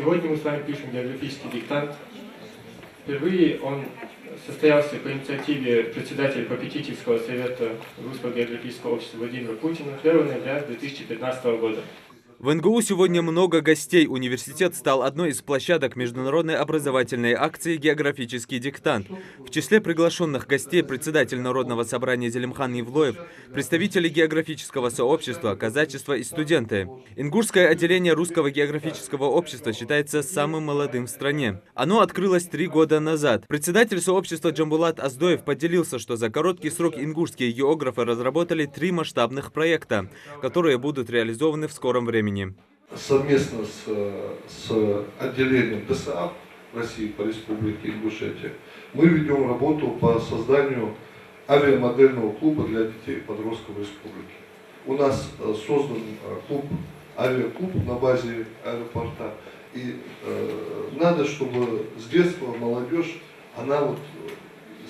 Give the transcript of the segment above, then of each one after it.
Сегодня мы с вами пишем географический диктант. Впервые он состоялся по инициативе председателя попечительского совета Русского географического общества Владимира Путина 1 ноября 2015 года. В НГУ сегодня много гостей. Университет стал одной из площадок международной образовательной акции «Географический диктант». В числе приглашенных гостей председатель Народного собрания Зелимхан Евлоев, представители географического сообщества, казачества и студенты. Ингушское отделение Русского географического общества считается самым молодым в стране. Оно открылось 3 года назад. Председатель сообщества Джамбулат Аздоев поделился, что за короткий срок ингушские географы разработали 3 масштабных проекта, которые будут реализованы в скором времени. Совместно с отделением ДСА России по Республике Ингушетия мы ведем работу по созданию авиамодельного клуба для детей и подростков республики. У нас создан авиаклуб на базе аэропорта. И надо, чтобы с детства молодежь, она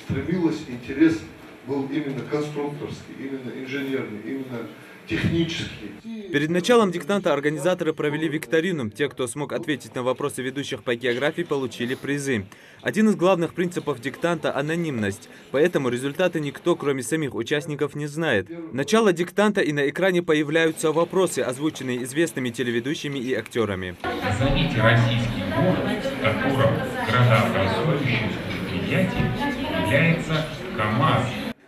стремилась, интерес был именно конструкторский, именно инженерный, именно технический. Перед началом диктанта организаторы провели викторину. Те, кто смог ответить на вопросы ведущих по географии, получили призы. Один из главных принципов диктанта – анонимность. Поэтому результаты никто, кроме самих участников, не знает. Начало диктанта, и на экране появляются вопросы, озвученные известными телеведущими и актерами. Назовите российский город, в котором градообразующим предприятием является КАМАЗ.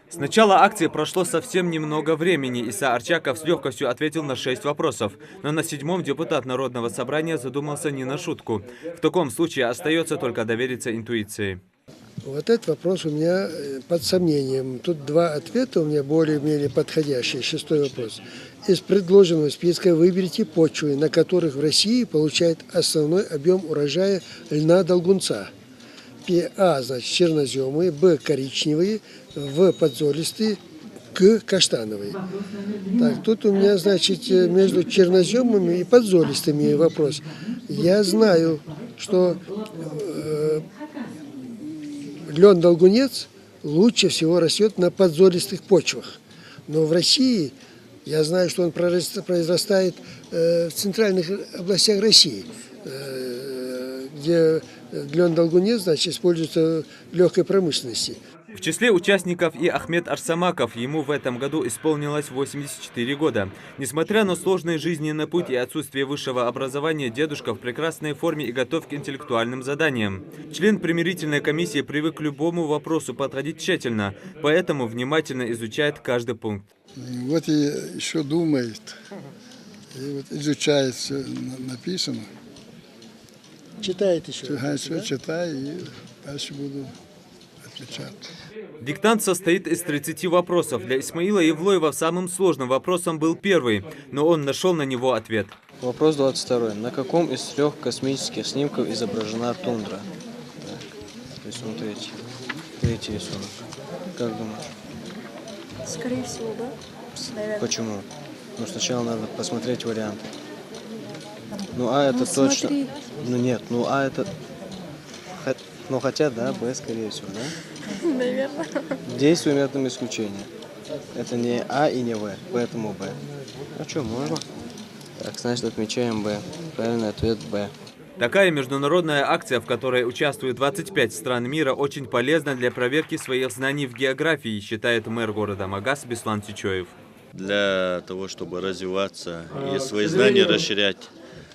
С начала акции прошло совсем немного времени. Иса Арчаков с легкостью ответил на 6 вопросов. Но на 7-м депутат Народного собрания задумался не на шутку. В таком случае остается только довериться интуиции. Вот этот вопрос у меня под сомнением. Тут 2 ответа у меня более-менее подходящие. 6-й вопрос. Из предложенного списка выберите почвы, на которых в России получает основной объем урожая льна-долгунца. А, значит, черноземные, Б, коричневые, В, подзолистые, К, каштановые. Так, тут у меня, значит, между черноземными и подзолистыми вопрос. Я знаю, что лен-долгунец лучше всего растет на подзолистых почвах. Но в России я знаю, что он произрастает в центральных областях России, где лен-долгунец, значит, используется в легкой промышленности. В числе участников и Ахмед Арсамаков. Ему в этом году исполнилось 84 года. Несмотря на сложный жизненный путь и отсутствие высшего образования, дедушка в прекрасной форме и готов к интеллектуальным заданиям. Член примирительной комиссии привык к любому вопросу подходить тщательно, поэтому внимательно изучает каждый пункт. Вот и еще думает, и вот изучает все написано. Читает еще. Читаю и дальше буду отвечать. Диктант состоит из 30 вопросов. Для Исмаила Евлоева самым сложным вопросом был первый, но он нашел на него ответ. Вопрос 22. На каком из 3 космических снимков изображена тундра? Так, рисунок третий рисунок. Как думаешь? Скорее всего, да? Наверное. Почему? Ну, сначала надо посмотреть варианты. Ну, А это точно. Смотри. Ну, нет, ну, А это. Ну, хотя, да, Б, скорее всего, да? Наверное. Действуем методом исключения. Это не А и не В, поэтому Б. А что, можно? Так, значит, отмечаем Б. Правильный ответ Б. Такая международная акция, в которой участвуют 25 стран мира, очень полезна для проверки своих знаний в географии, считает мэр города Магас Беслан Сичоев. Для того, чтобы развиваться и свои знания расширять,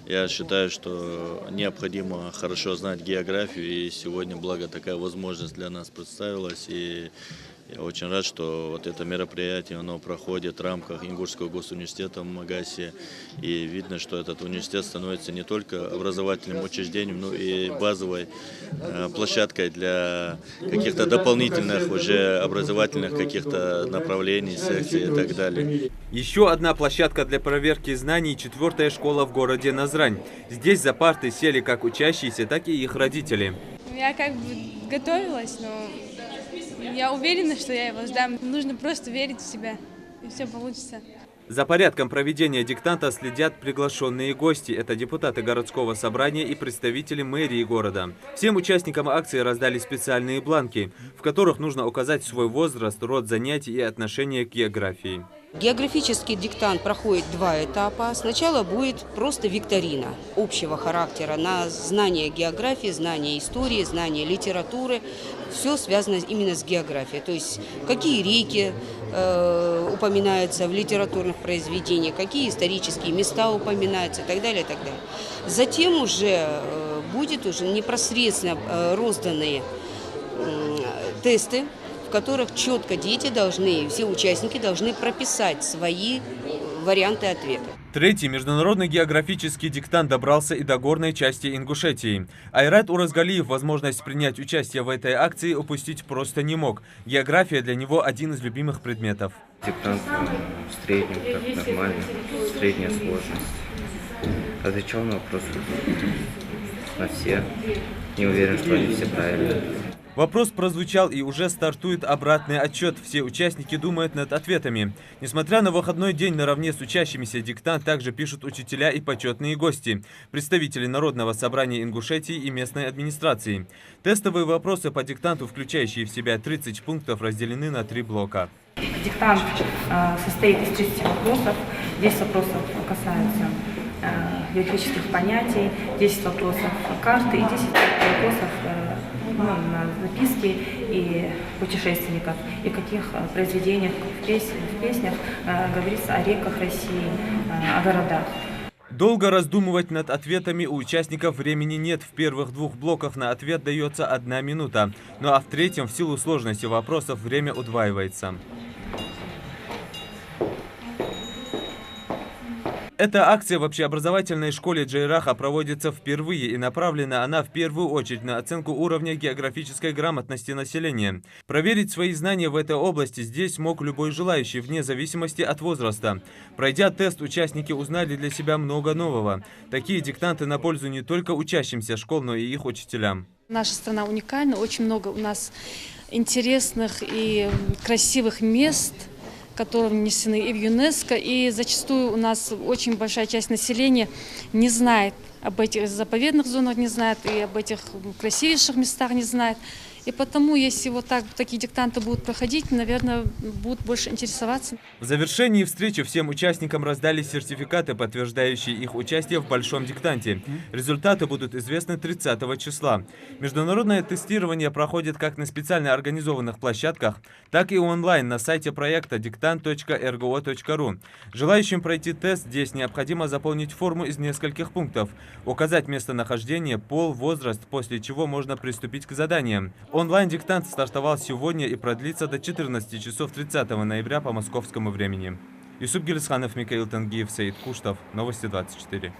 я считаю, что необходимо хорошо знать географию, и сегодня, благо, такая возможность для нас представилась, и я очень рад, что вот это мероприятие, оно проходит в рамках Ингушского госуниверситета в Магасе, и видно, что этот университет становится не только образовательным учреждением, но и базовой площадкой для каких-то дополнительных уже образовательных каких-то направлений, секций и так далее. Еще одна площадка для проверки знаний – 4-я школа в городе Назрань. Здесь за парты сели как учащиеся, так и их родители. Я как бы готовилась, но я уверена, что я его сдам. Нужно просто верить в себя, и все получится. За порядком проведения диктанта следят приглашенные гости. Это депутаты городского собрания и представители мэрии города. Всем участникам акции раздали специальные бланки, в которых нужно указать свой возраст, род занятий и отношение к географии. Географический диктант проходит 2 этапа. Сначала будет просто викторина общего характера на знание географии, знание истории, знание литературы. Все связано именно с географией. То есть какие реки упоминаются в литературных произведениях, какие исторические места упоминаются и так далее, и так далее. Затем уже будет непосредственно розданные тесты, в которых четко дети должны, все участники должны прописать свои варианты ответа. Третий международный географический диктант добрался и до горной части Ингушетии. Айрат Уразгалиев возможность принять участие в этой акции упустить просто не мог. География для него один из любимых предметов. Диктант в среднем, так нормально, средняя сложность. Отвечал на вопросы на все. Не уверен, что они все правильные. Вопрос прозвучал и уже стартует обратный отчет. Все участники думают над ответами. Несмотря на выходной день, наравне с учащимися диктант также пишут учителя и почетные гости, представители Народного собрания Ингушетии и местной администрации. Тестовые вопросы по диктанту, включающие в себя 30 пунктов, разделены на 3 блока. Диктант состоит из 30 вопросов. 10 вопросов касаются географических понятий, 10 вопросов карты и 10 вопросов на записки и путешественников, и в каких произведениях, в песнях говорится о реках России, о городах. Долго раздумывать над ответами у участников времени нет. В первых 2 блоках на ответ дается 1 минута. Ну а в третьем, в силу сложности вопросов, время удваивается. Эта акция в общеобразовательной школе Джейраха проводится впервые, и направлена она в первую очередь на оценку уровня географической грамотности населения. Проверить свои знания в этой области здесь мог любой желающий, вне зависимости от возраста. Пройдя тест, участники узнали для себя много нового. Такие диктанты на пользу не только учащимся школ, но и их учителям. Наша страна уникальна, очень много у нас интересных и красивых мест, которые внесены и в ЮНЕСКО, и зачастую у нас очень большая часть населения не знает об этих заповедных зонах, не знает и об этих красивейших местах не знает. И потому, если вот такие диктанты будут проходить, наверное, будут больше интересоваться. В завершении встречи всем участникам раздали сертификаты, подтверждающие их участие в большом диктанте. Результаты будут известны 30 числа. Международное тестирование проходит как на специально организованных площадках, так и онлайн на сайте проекта diktant.rgo.ru. Желающим пройти тест здесь необходимо заполнить форму из нескольких пунктов, указать местонахождение, пол, возраст, после чего можно приступить к заданиям. Онлайн-диктант стартовал сегодня и продлится до 14 часов 30 ноября по московскому времени. Юсуп Гильсханов, Михаил Тангиев, Саид Куштов. Новости 24.